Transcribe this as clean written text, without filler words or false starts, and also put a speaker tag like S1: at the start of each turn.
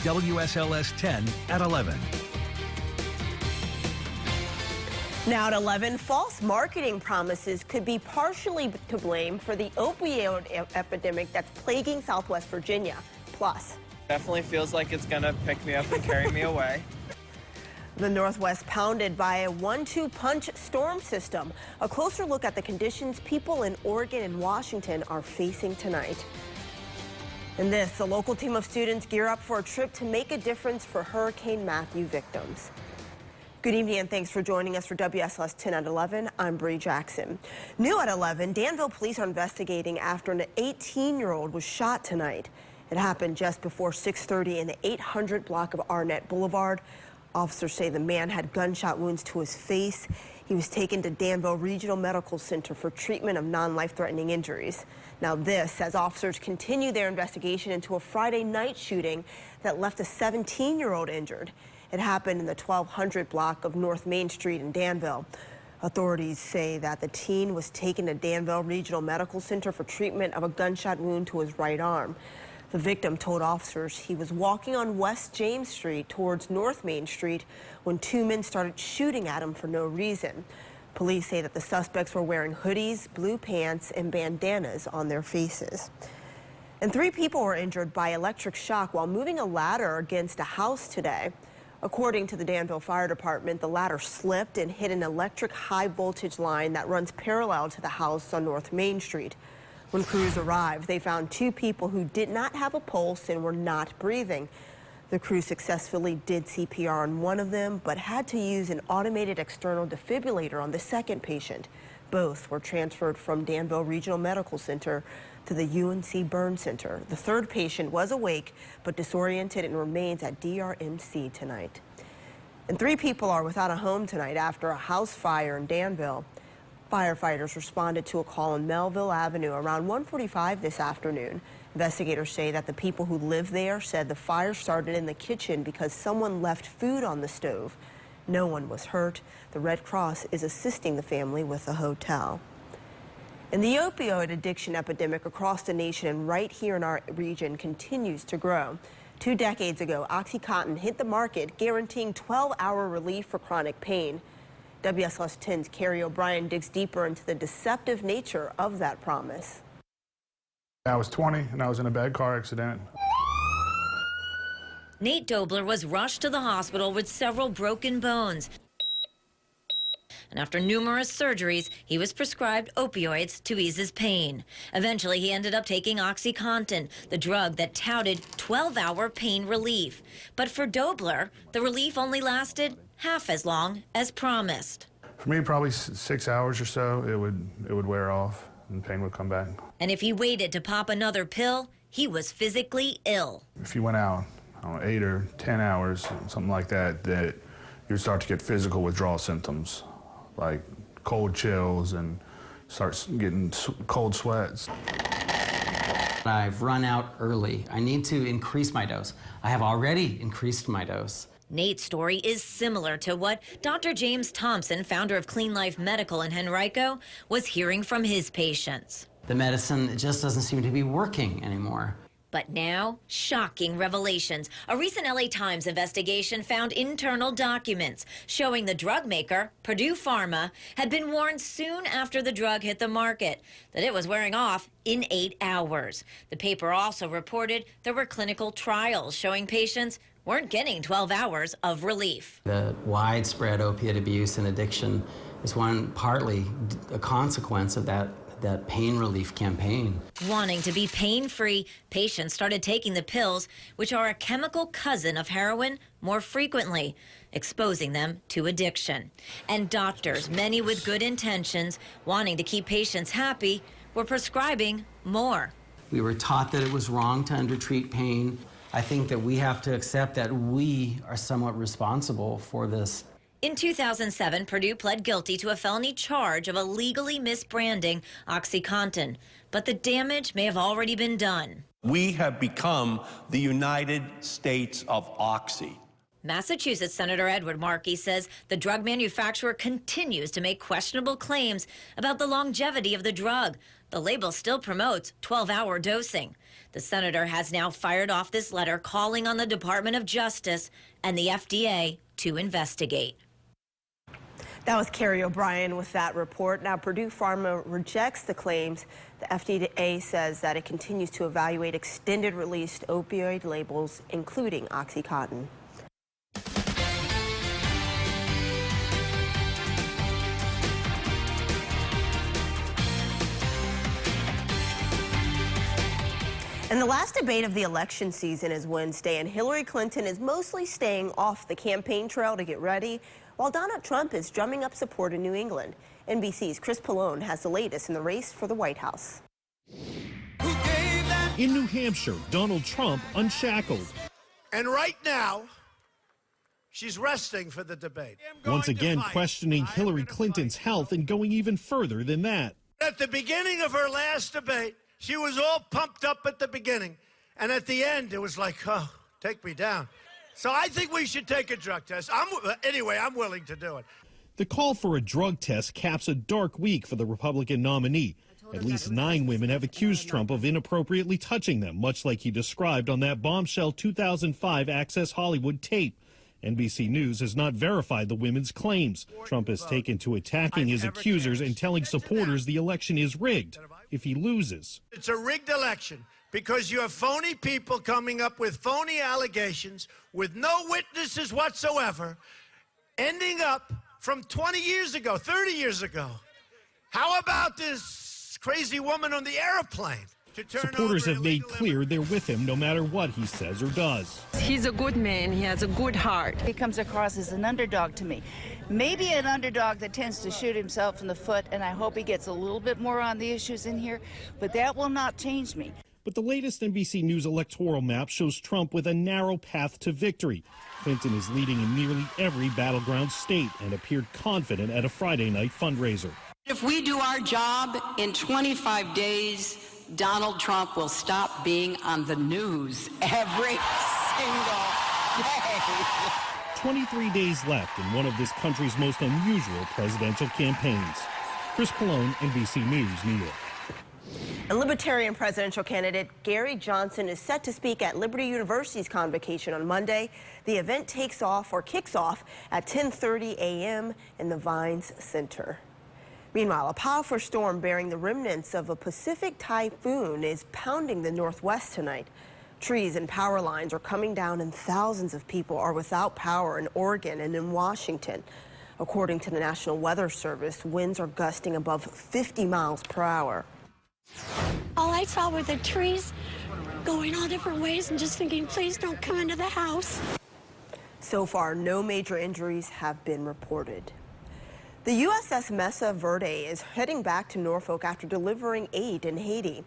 S1: WSLS 10 at 11.
S2: Now at 11, false marketing promises could be partially to blame for the opioid epidemic that's plaguing Southwest Virginia. Plus,
S3: definitely feels like it's gonna pick me up and carry me away.
S2: The Northwest pounded by a 1-2 punch storm system. A closer look at the conditions people in Oregon and Washington are facing tonight. In this, the local team of students gear up for a trip to make a difference for Hurricane Matthew victims. Good evening and thanks for joining us for WSLS 10 at 11. I'm Bree Jackson. New at 11, Danville police are investigating after an 18-year-old was shot tonight. It happened just before 6:30 in the 800 block of Arnett Boulevard. Officers say the man had gunshot wounds to his face. He was taken to Danville Regional Medical Center for treatment of non-life-threatening injuries. Now this, as officers continue their investigation into a Friday night shooting that left a 17-year-old injured. It happened in the 1200 block of North Main Street in Danville. Authorities say that the teen was taken to Danville Regional Medical Center for treatment of a gunshot wound to his right arm. The victim told officers he was walking on West James Street towards North Main Street when two men started shooting at him for no reason. Police say that the suspects were wearing hoodies, blue pants, and bandanas on their faces. And 3 people were injured by electric shock while moving a ladder against a house today. According to the Danville Fire Department, the ladder slipped and hit an electric high voltage line that runs parallel to the house on North Main Street. When crews arrived, they found 2 people who did not have a pulse and were not breathing. The crew successfully did CPR on one of them, but had to use an automated external defibrillator on the second patient. Both were transferred from Danville Regional Medical Center to the UNC Burn Center. The third patient was awake but disoriented and remains at DRMC tonight. And 3 people are without a home tonight after a house fire in Danville. Firefighters responded to a call on Melville Avenue around 1:45 this afternoon. Investigators say that the people who live there said the fire started in the kitchen because someone left food on the stove. No one was hurt. The Red Cross is assisting the family with a hotel. And the opioid addiction epidemic across the nation and right here in our region continues to grow. 2 decades ago, OxyContin hit the market, guaranteeing 12-hour relief for chronic pain. WSLS 10's Carrie O'Brien digs deeper into the deceptive nature of that promise.
S4: I was 20 and I was in a bad car accident.
S5: Nate Dobler was rushed to the hospital with several broken bones. And after numerous surgeries, he was prescribed opioids to ease his pain. Eventually, he ended up taking OxyContin, the drug that touted 12-hour pain relief. But for Dobler, the relief only lasted half as long as promised.
S4: For me, probably 6 hours or so, it would wear off and pain would come back.
S5: And if he waited to pop another pill, he was physically ill.
S4: If you went out, I don't know, 8 or 10 hours, something like that, that you'd start to get physical withdrawal symptoms, like cold chills and start getting cold sweats.
S6: I've run out early. I need to increase my dose. I have already increased my dose.
S5: Nate's story is similar to what Dr. James Thompson, founder of Clean Life Medical in Henrico, was hearing from his patients.
S6: The medicine just doesn't seem to be working anymore.
S5: But now, shocking revelations. A recent LA Times investigation found internal documents showing the drug maker, Purdue Pharma, had been warned soon after the drug hit the market that it was wearing off in 8 hours. The paper also reported there were clinical trials showing patients weren't getting 12 hours of relief.
S6: The widespread opiate abuse and addiction is partly a consequence of that pain relief campaign.
S5: Wanting to be pain-free, patients started taking the pills, which are a chemical cousin of heroin, more frequently, exposing them to addiction. And doctors, many with good intentions, wanting to keep patients happy, were prescribing more.
S6: We were taught that it was wrong to undertreat pain. I think that we have to accept that we are somewhat responsible for this.
S5: In 2007, Purdue pled guilty to a felony charge of illegally misbranding OxyContin, but the damage may have already been done.
S7: We have become the United States of Oxy.
S5: Massachusetts Senator Edward Markey says the drug manufacturer continues to make questionable claims about the longevity of the drug. The label still promotes 12-hour dosing. The senator has now fired off this letter calling on the Department of Justice and the FDA to investigate.
S2: That was Carrie O'Brien with that report. Now, Purdue Pharma rejects the claims. The FDA says that it continues to evaluate extended-release opioid labels, including OxyContin. And the last debate of the election season is Wednesday, and Hillary Clinton is mostly staying off the campaign trail to get ready, while Donald Trump is drumming up support in New England. NBC's Chris Pallone has the latest in the race for the White House.
S7: In New Hampshire, Donald Trump unshackled.
S8: And right now, she's resting for the debate.
S7: Once again questioning Hillary Clinton's health and going even further than that.
S8: At the beginning of her last debate, she was all pumped up at the beginning. And at the end, it was like, oh, take me down. So I think we should take a drug test. Anyway, I'm willing to do it.
S7: The call for a drug test caps a dark week for the Republican nominee. At least 9 women have accused Trump of inappropriately touching them, much like he described on that bombshell 2005 Access Hollywood tape. NBC News has not verified the women's claims. Trump has taken to attacking his accusers and telling supporters the election is rigged if he loses.
S8: It's a rigged election because you have phony people coming up with phony allegations with no witnesses whatsoever, ending up from 20 years ago, 30 years ago. How about this crazy woman on the airplane?
S7: Supporters have made clear they're with him no matter what he says or does.
S9: He's a good man. He has a good heart.
S10: He comes across as an underdog to me. Maybe an underdog that tends to shoot himself in the foot, and I hope he gets a little bit more on the issues in here, but that will not change me.
S7: But the latest NBC News electoral map shows Trump with a narrow path to victory. Clinton is leading in nearly every battleground state and appeared confident at a Friday night fundraiser.
S11: If we do our job in 25 days, Donald Trump will stop being on the news every single day.
S7: 23 days left in one of this country's most unusual presidential campaigns. Chris Pallone, NBC News, New York.
S2: And Libertarian presidential candidate Gary Johnson is set to speak at Liberty University's convocation on Monday. The event kicks off at 10:30 a.m. in the Vines Center. Meanwhile, a powerful storm bearing the remnants of a Pacific typhoon is pounding the Northwest tonight. Trees and power lines are coming down and thousands of people are without power in Oregon and in Washington. According to the National Weather Service, winds are gusting above 50 miles per hour.
S12: All I saw were the trees going all different ways and just thinking, please don't come into the house.
S2: So far, no major injuries have been reported. The USS Mesa Verde is heading back to Norfolk after delivering aid in Haiti.